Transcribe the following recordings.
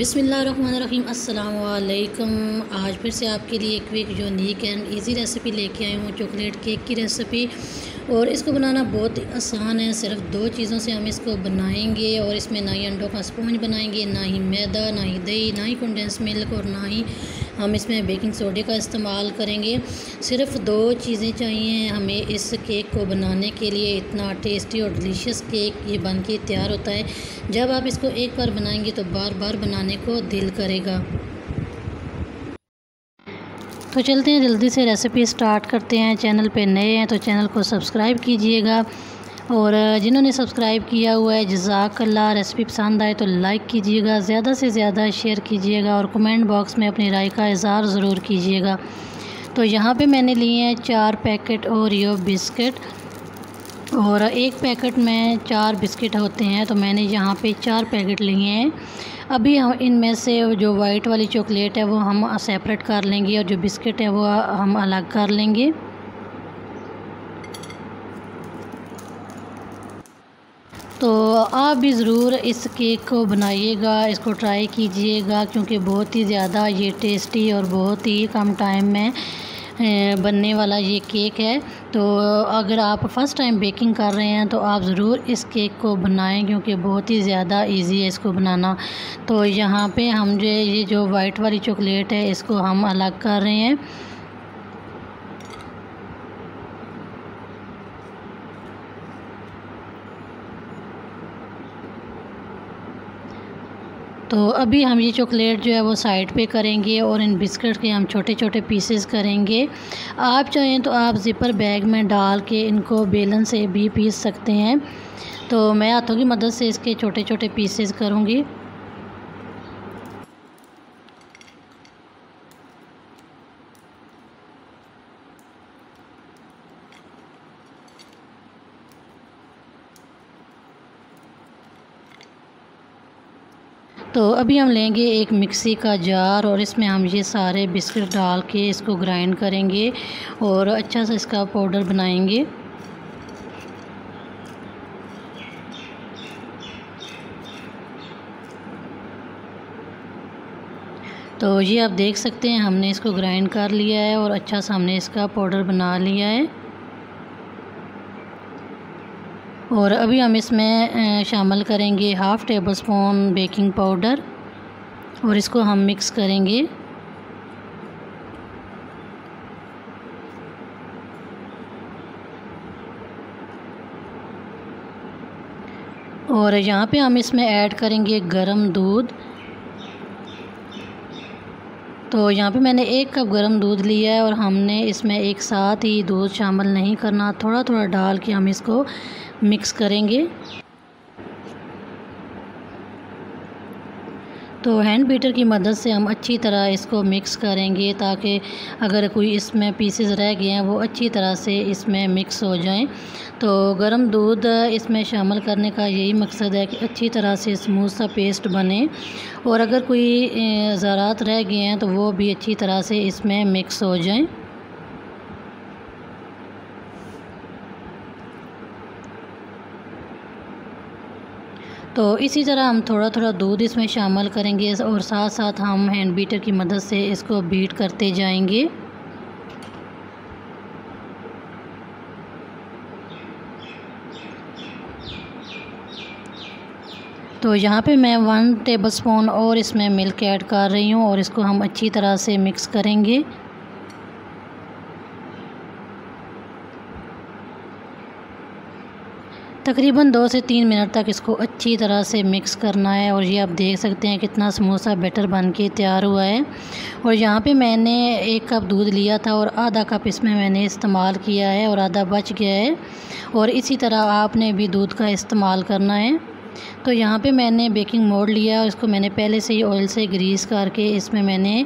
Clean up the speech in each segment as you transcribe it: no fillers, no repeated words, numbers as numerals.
बिस्मिल्लाहिर्रहमानिर्रहीम अस्सलाम वालेकुम। आज फिर से आपके लिए एक quick unique and easy recipe लेके आई हूँ, चॉकलेट केक की रेसिपी। और इसको बनाना बहुत ही आसान है, सिर्फ दो चीज़ों से हम इसको बनाएंगे। और इसमें ना ही अंडों का स्पॉन्ज बनाएंगे, ना ही मैदा, ना ही दही, ना ही कंडेंस मिल्क, और ना ही हम इसमें बेकिंग सोडे का इस्तेमाल करेंगे। सिर्फ दो चीज़ें चाहिए हमें इस केक को बनाने के लिए। इतना टेस्टी और डिलीशियस केक ये बन के तैयार होता है। जब आप इसको एक बार बनाएंगे तो बार बार बनाने को दिल करेगा। तो चलते हैं, जल्दी से रेसिपी स्टार्ट करते हैं। चैनल पे नए हैं तो चैनल को सब्सक्राइब कीजिएगा, और जिन्होंने सब्सक्राइब किया हुआ है जज़ाकल्लाह। रेसिपी पसंद आए तो लाइक कीजिएगा, ज़्यादा से ज़्यादा शेयर कीजिएगा, और कमेंट बॉक्स में अपनी राय का इज़हार ज़रूर कीजिएगा। तो यहाँ पे मैंने लिए हैं 4 पैकेट ओरियो बिस्किट, और एक पैकेट में 4 बिस्किट होते हैं, तो मैंने यहाँ पे 4 पैकेट लिए हैं। अभी हम इनमें से जो वाइट वाली चॉकलेट है वो हम सेपरेट कर लेंगे, और जो बिस्किट है वो हम अलग कर लेंगे। तो आप भी ज़रूर इस केक को बनाइएगा, इसको ट्राई कीजिएगा, क्योंकि बहुत ही ज़्यादा ये टेस्टी और बहुत ही कम टाइम में बनने वाला ये केक है। तो अगर आप फ़र्स्ट टाइम बेकिंग कर रहे हैं तो आप ज़रूर इस केक को बनाएं, क्योंकि बहुत ही ज़्यादा इजी है इसको बनाना। तो यहाँ पे हम ये जो वाइट वाली चॉकलेट है इसको हम अलग कर रहे हैं। तो अभी हम ये चॉकलेट जो है वो साइड पे करेंगे, और इन बिस्किट के हम छोटे छोटे पीसेस करेंगे। आप चाहें तो आप ज़िपर बैग में डाल के इनको बेलन से भी पीस सकते हैं। तो मैं हाथों की मदद से इसके छोटे छोटे पीसेस करूँगी। तो अभी हम लेंगे एक मिक्सी का जार, और इसमें हम ये सारे बिस्किट डाल के इसको ग्राइंड करेंगे, और अच्छा सा इसका पाउडर बनाएंगे। तो ये आप देख सकते हैं हमने इसको ग्राइंड कर लिया है, और अच्छा सा हमने इसका पाउडर बना लिया है। और अभी हम इसमें शामिल करेंगे half table spoon baking powder, और इसको हम मिक्स करेंगे। और यहाँ पे हम इसमें ऐड करेंगे गरम दूध। तो यहाँ पे मैंने 1 कप गरम दूध लिया है, और हमने इसमें एक साथ ही दूध शामिल नहीं करना, थोड़ा थोड़ा डाल के हम इसको मिक्स करेंगे। तो हैंड बीटर की मदद से हम अच्छी तरह इसको मिक्स करेंगे, ताकि अगर कोई इसमें पीसेस रह गए हैं वो अच्छी तरह से इसमें मिक्स हो जाएं। तो गरम दूध इसमें शामिल करने का यही मकसद है कि अच्छी तरह से स्मूथ सा पेस्ट बने, और अगर कोई ज़रात रह गए हैं तो वो भी अच्छी तरह से इसमें मिक्स हो जाएं। तो इसी तरह हम थोड़ा थोड़ा दूध इसमें शामिल करेंगे, और साथ साथ हम हैंड बीटर की मदद से इसको बीट करते जाएंगे। तो यहाँ पे मैं 1 टेबलस्पून और इसमें मिल्क ऐड कर रही हूँ, और इसको हम अच्छी तरह से मिक्स करेंगे। तकरीबन 2 से 3 मिनट तक इसको अच्छी तरह से मिक्स करना है। और ये आप देख सकते हैं कितना स्मूथ सा बैटर बन के तैयार हुआ है। और यहाँ पे मैंने 1 कप दूध लिया था, और आधा कप इसमें मैंने इस्तेमाल किया है, और आधा बच गया है। और इसी तरह आपने भी दूध का इस्तेमाल करना है। तो यहाँ पे मैंने बेकिंग मोल्ड लिया, और इसको मैंने पहले से ही ऑयल से ग्रीस करके इसमें मैंने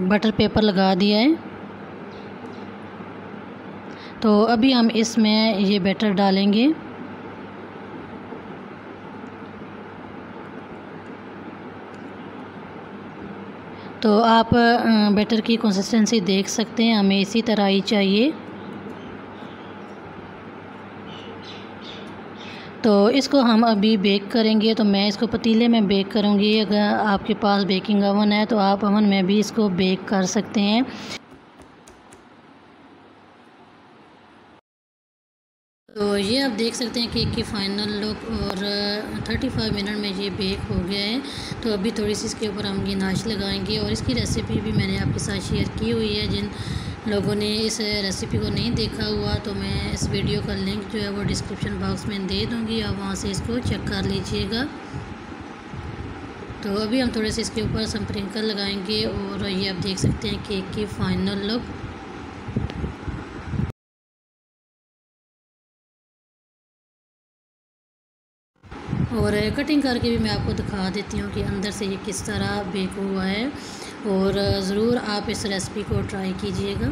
बटर पेपर लगा दिया है। तो अभी हम इसमें ये बैटर डालेंगे। तो आप बैटर की कंसिस्टेंसी देख सकते हैं, हमें इसी तरह ही चाहिए। तो इसको हम अभी बेक करेंगे। तो मैं इसको पतीले में बेक करूँगी। अगर आपके पास बेकिंग ओवन है तो आप ओवन में भी इसको बेक कर सकते हैं। तो ये आप देख सकते हैं केक की फ़ाइनल लुक, और 35 मिनट में ये बेक हो गया है। तो अभी थोड़ी सी इसके ऊपर हम गिनाश लगाएंगे, और इसकी रेसिपी भी मैंने आपके साथ शेयर की हुई है। जिन लोगों ने इस रेसिपी को नहीं देखा हुआ तो मैं इस वीडियो का लिंक जो है वो डिस्क्रिप्शन बॉक्स में दे दूँगी, आप वहाँ से इसको चेक कर लीजिएगा। तो अभी हम थोड़े से इसके ऊपर स्प्रिंकल लगाएंगे, और ये आप देख सकते हैं केक की फ़ाइनल लुक। और कटिंग करके भी मैं आपको दिखा देती हूँ कि अंदर से ये किस तरह बेक हुआ है। और ज़रूर आप इस रेसिपी को ट्राई कीजिएगा।